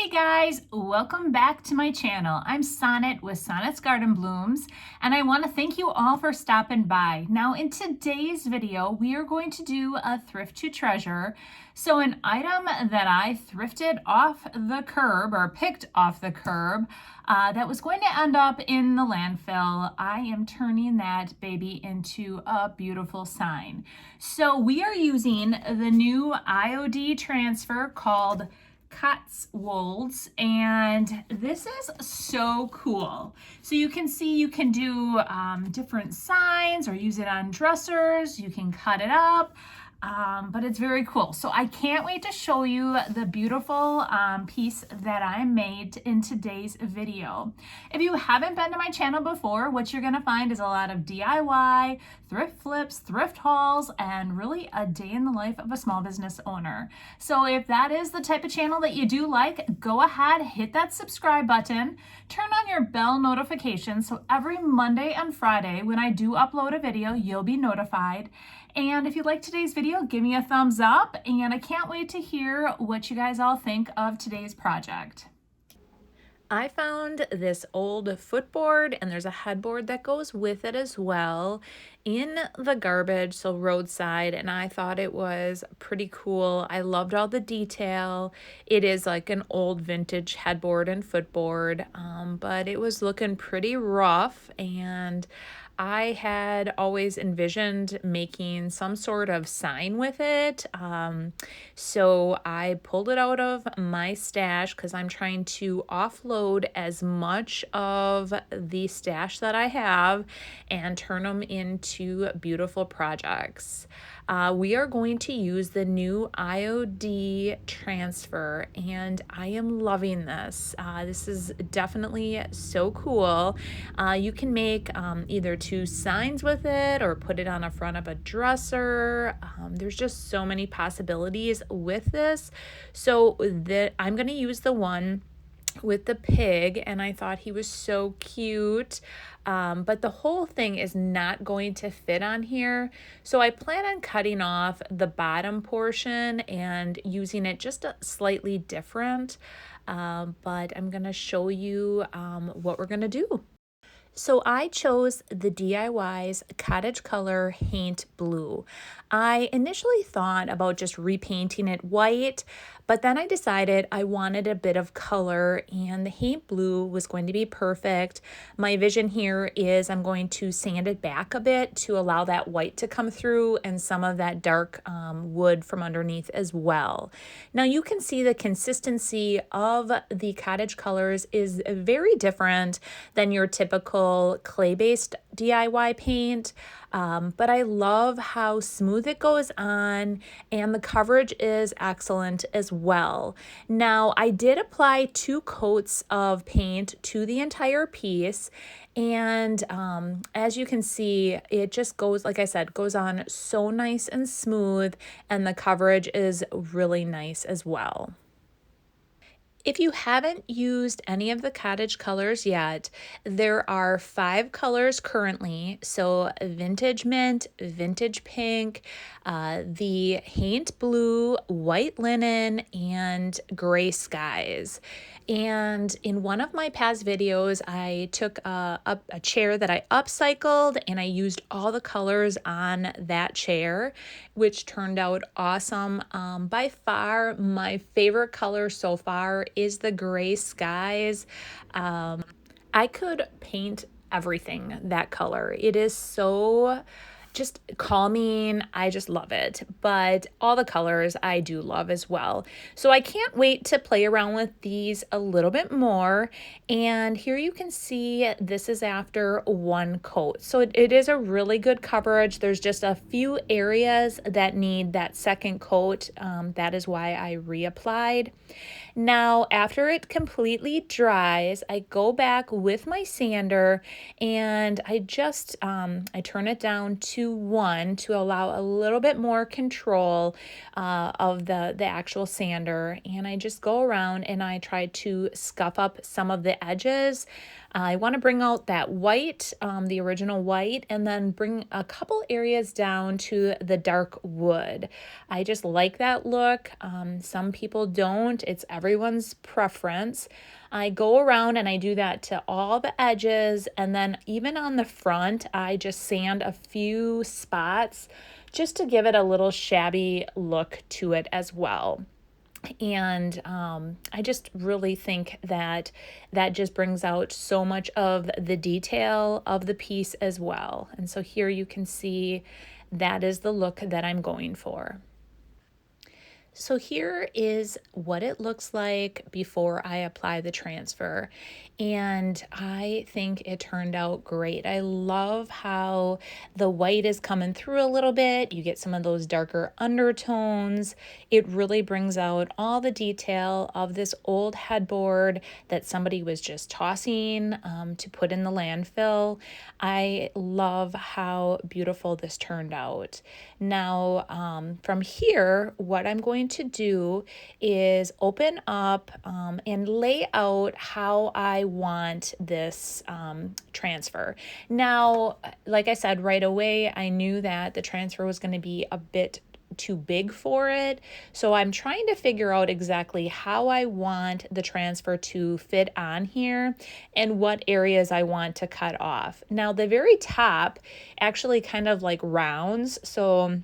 Hey guys, welcome back to my channel. I'm Sonnet with Sonnet's Garden Blooms, and I want to thank you all for stopping by. Now in today's video, we are going to do a thrift to treasure. So an item that I thrifted off the curb or picked off the curb that was going to end up in the landfill, I am turning that baby into a beautiful sign. So we are using the new IOD transfer called Cotswolds, and this is so cool. So you can see you can do different signs or use it on dressers. You can cut it up. But it's very cool. So I can't wait to show you the beautiful piece that I made in today's video. If you haven't been to my channel before, what you're gonna find is a lot of DIY, thrift flips, thrift hauls, and really a day in the life of a small business owner. So if that is the type of channel that you do like, go ahead, hit that subscribe button, turn on your bell notifications so every Monday and Friday when I do upload a video, you'll be notified. And if you like today's video, give me a thumbs up, and I can't wait to hear what you guys all think of today's project. I found this old footboard, and there's a headboard that goes with it as well, in the garbage, so roadside, and I thought it was pretty cool. I loved all the detail. It is like an old vintage headboard and footboard, but it was looking pretty rough, and I had always envisioned making some sort of sign with it. So I pulled it out of my stash because I'm trying to offload as much of the stash that I have and turn them into beautiful projects. We are going to use the new IOD transfer, and I am loving this. This is definitely so cool. You can make either two signs with it or put it on the front of a dresser. There's just so many possibilities with this. So I'm going to use the one with the pig, and I thought he was so cute, but the whole thing is not going to fit on here, so I plan on cutting off the bottom portion and using it just slightly different, but I'm gonna show you what we're gonna do. So I chose the DIY's Cottage Color Haint Blue. I initially thought about just repainting it white, but then I decided I wanted a bit of color, and the Haint Blue was going to be perfect. My vision here is I'm going to sand it back a bit to allow that white to come through and some of that dark wood from underneath as well. Now you can see the consistency of the Cottage Colors is very different than your typical clay-based DIY paint, but I love how smooth it goes on, and the coverage is excellent as well. Now, I did apply 2 coats of paint to the entire piece, and as you can see, it just goes, like I said, goes on so nice and smooth, and the coverage is really nice as well. If you haven't used any of the Cottage Colors yet, there are 5 colors currently. So vintage mint, vintage pink, the Haint Blue, white linen, and gray skies. And in one of my past videos, I took a chair that I upcycled, and I used all the colors on that chair, which turned out awesome. By far, my favorite color so far is the gray skies. I could paint everything that color. It is so just calming. I just love it. But all the colors I do love as well. So I can't wait to play around with these a little bit more. And here you can see this is after 1 coat. So it is a really good coverage. There's just a few areas that need that second coat. That is why I reapplied. Now, after it completely dries, I go back with my sander, and I just I turn it down to 1 to allow a little bit more control of the actual sander, and I just go around and I try to scuff up some of the edges. I want to bring out that white, the original white, and then bring a couple areas down to the dark wood. I just like that look. Some people don't. It's everyone's preference. I go around and I do that to all the edges, and then even on the front, I just sand a few spots just to give it a little shabby look to it as well. And I just really think that that just brings out so much of the detail of the piece as well. And so here you can see that is the look that I'm going for. So here is what it looks like before I apply the transfer. And I think it turned out great. I love how the white is coming through a little bit. You get some of those darker undertones. It really brings out all the detail of this old headboard that somebody was just tossing to put in the landfill. I love how beautiful this turned out. Now, from here, what I'm going to do is open up and lay out how I want this transfer. Now, like I said, right away, I knew that the transfer was going to be a bit too big for it. So I'm trying to figure out exactly how I want the transfer to fit on here and what areas I want to cut off. Now, the very top actually kind of like rounds. So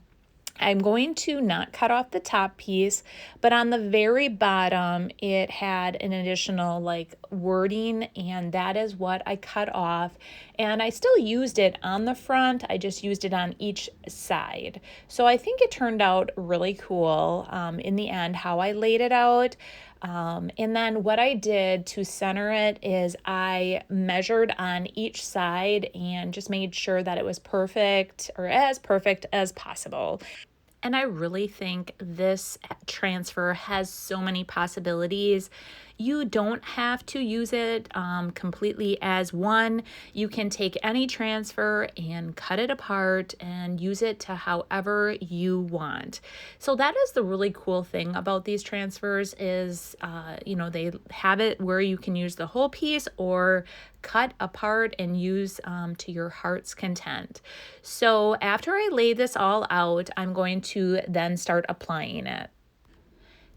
I'm going to not cut off the top piece, but on the very bottom, it had an additional like wording, and that is what I cut off. And I still used it on the front, I just used it on each side. So I think it turned out really cool in the end, how I laid it out. And then what I did to center it is I measured on each side and just made sure that it was perfect, or as perfect as possible. And I really think this transfer has so many possibilities. You don't have to use it completely as one. You can take any transfer and cut it apart and use it to however you want. So that is the really cool thing about these transfers is, they have it where you can use the whole piece or cut apart and use to your heart's content. So after I lay this all out, I'm going to then start applying it.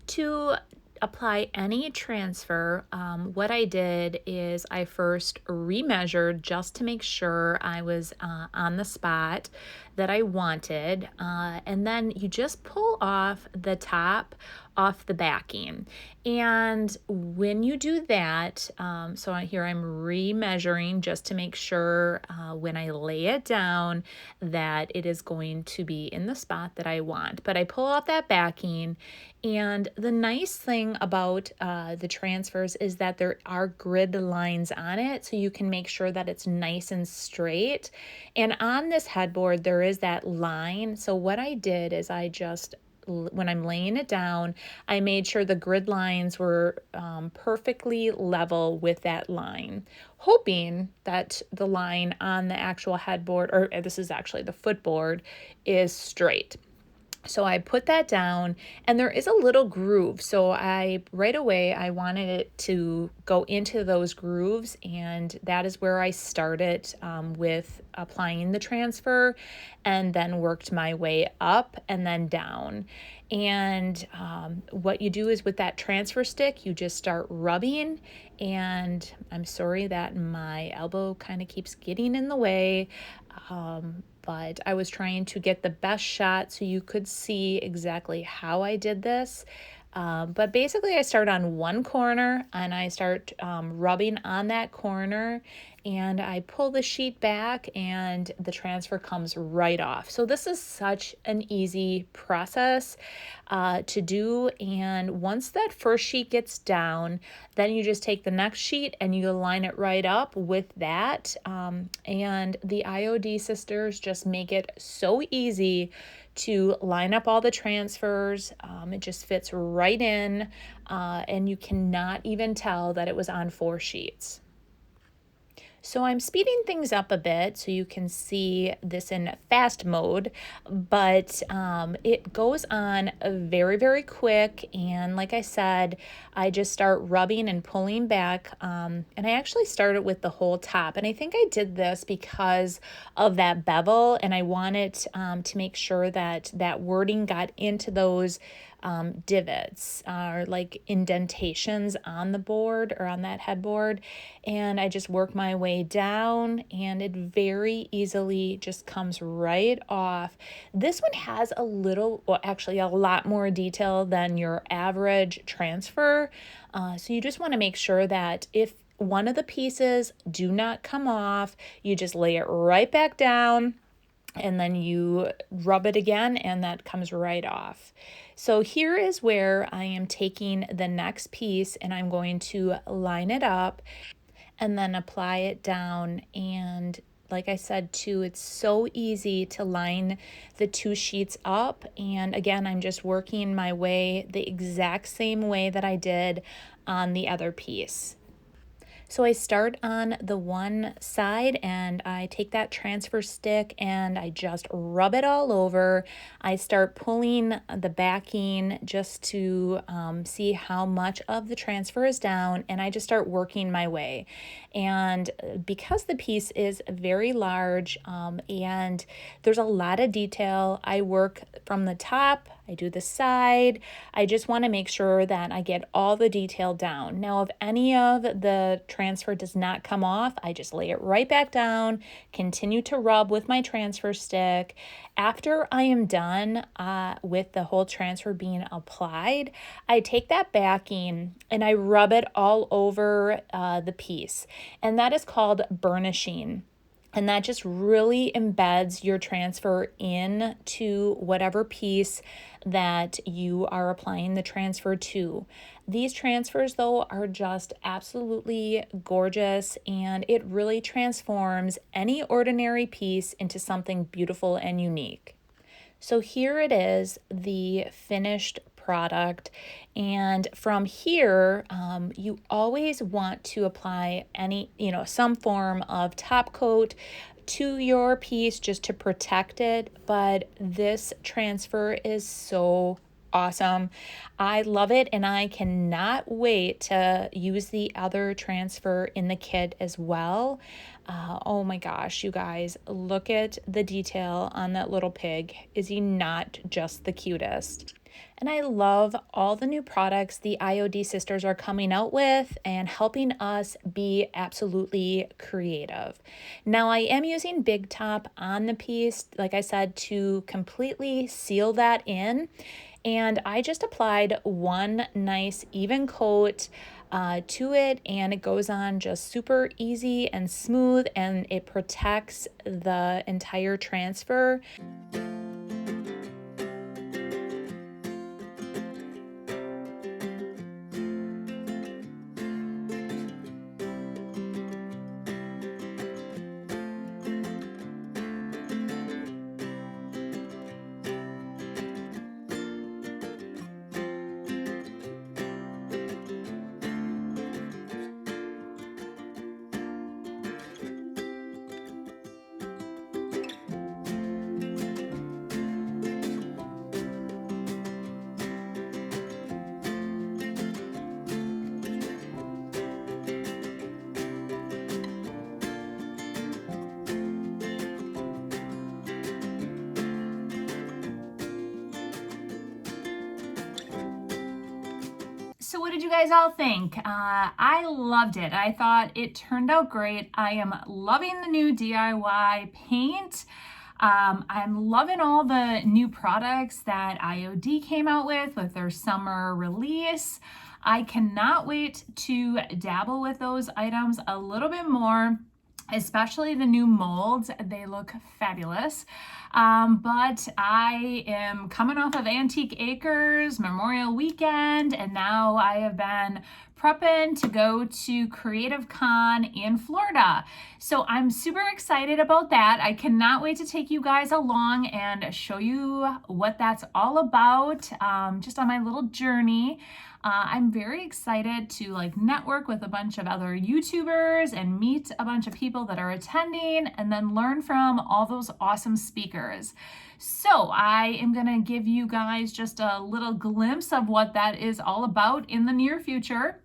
To apply any transfer, what I did is I first remeasured just to make sure I was on the spot that I wanted, and then you just pull off the top off the backing. And when you do that, so here I'm remeasuring just to make sure when I lay it down that it is going to be in the spot that I want. But I pull off that backing, and the nice thing about the transfers is that there are grid lines on it, so you can make sure that it's nice and straight. And on this headboard, there is that line. So what I did is I just, when I'm laying it down, I made sure the grid lines were perfectly level with that line, hoping that the line on the actual headboard, or this is actually the footboard, is straight. So I put that down, and there is a little groove. So right away, I wanted it to go into those grooves, and that is where I started with applying the transfer, and then worked my way up and then down. And what you do is with that transfer stick, you just start rubbing, and I'm sorry that my elbow kind of keeps getting in the way. But I was trying to get the best shot so you could see exactly how I did this. But basically I start on one corner and I start rubbing on that corner, and I pull the sheet back and the transfer comes right off. So this is such an easy process to do. And once that first sheet gets down, then you just take the next sheet and you line it right up with that. And the IOD sisters just make it so easy to line up all the transfers. It just fits right in, and you cannot even tell that it was on 4 sheets. So I'm speeding things up a bit so you can see this in fast mode, but it goes on very, very quick. And like I said, I just start rubbing and pulling back. And I actually started with the whole top. And I think I did this because of that bevel, and I wanted to make sure that that wording got into those divots or like indentations on the board or on that headboard. And I just work my way down and it very easily just comes right off. This one has a little, well, actually a lot more detail than your average transfer. So you just want to make sure that if one of the pieces do not come off, you just lay it right back down and then you rub it again and that comes right off. So here is where I am taking the next piece and I'm going to line it up and then apply it down. And like I said too, it's so easy to line the two sheets up. And again, I'm just working my way the exact same way that I did on the other piece. So I start on the one side and I take that transfer stick and I just rub it all over. I start pulling the backing just to see how much of the transfer is down, and I just start working my way. And because the piece is very large and there's a lot of detail, I work from the top, I do the side. I just want to make sure that I get all the detail down. Now, if any of the transfer does not come off, I just lay it right back down, continue to rub with my transfer stick. After I am done with the whole transfer being applied, I take that backing and I rub it all over the piece. And that is called burnishing. And that just really embeds your transfer into whatever piece that you are applying the transfer to. These transfers, though, are just absolutely gorgeous, and it really transforms any ordinary piece into something beautiful and unique. So here it is, the finished product. And from here, you always want to apply some form of top coat to your piece just to protect it. But this transfer is so awesome. I love it, and I cannot wait to use the other transfer in the kit as well. Oh my gosh, you guys, look at the detail on that little pig. Is he not just the cutest? And I love all the new products the IOD sisters are coming out with and helping us be absolutely creative. Now, I am using Big Top on the piece, like I said, to completely seal that in. And I just applied one nice even coat to it, and it goes on just super easy and smooth, and it protects the entire transfer. So what did you guys all think? I loved it. I thought it turned out great. I am loving the new DIY paint. I'm loving all the new products that IOD came out with their summer release. I cannot wait to dabble with those items a little bit more, especially the new molds. They look fabulous. But I am coming off of Antique Acres Memorial Weekend, and now I have been prepping to go to Creative Con in Florida. So I'm super excited about that. I cannot wait to take you guys along and show you what that's all about, just on my little journey. I'm very excited to network with a bunch of other YouTubers and meet a bunch of people that are attending and then learn from all those awesome speakers. So I am gonna give you guys just a little glimpse of what that is all about in the near future.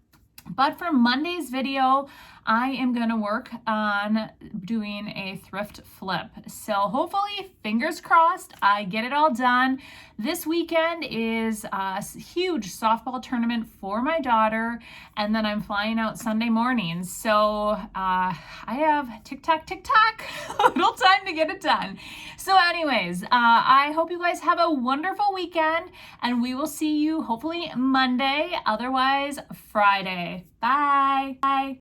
But for Monday's video, I am going to work on doing a thrift flip. So hopefully, fingers crossed, I get it all done. This weekend is a huge softball tournament for my daughter, and then I'm flying out Sunday morning. So I have tick-tock, a little time to get it done. So anyways, I hope you guys have a wonderful weekend, and we will see you hopefully Monday, otherwise Friday. Bye. Bye.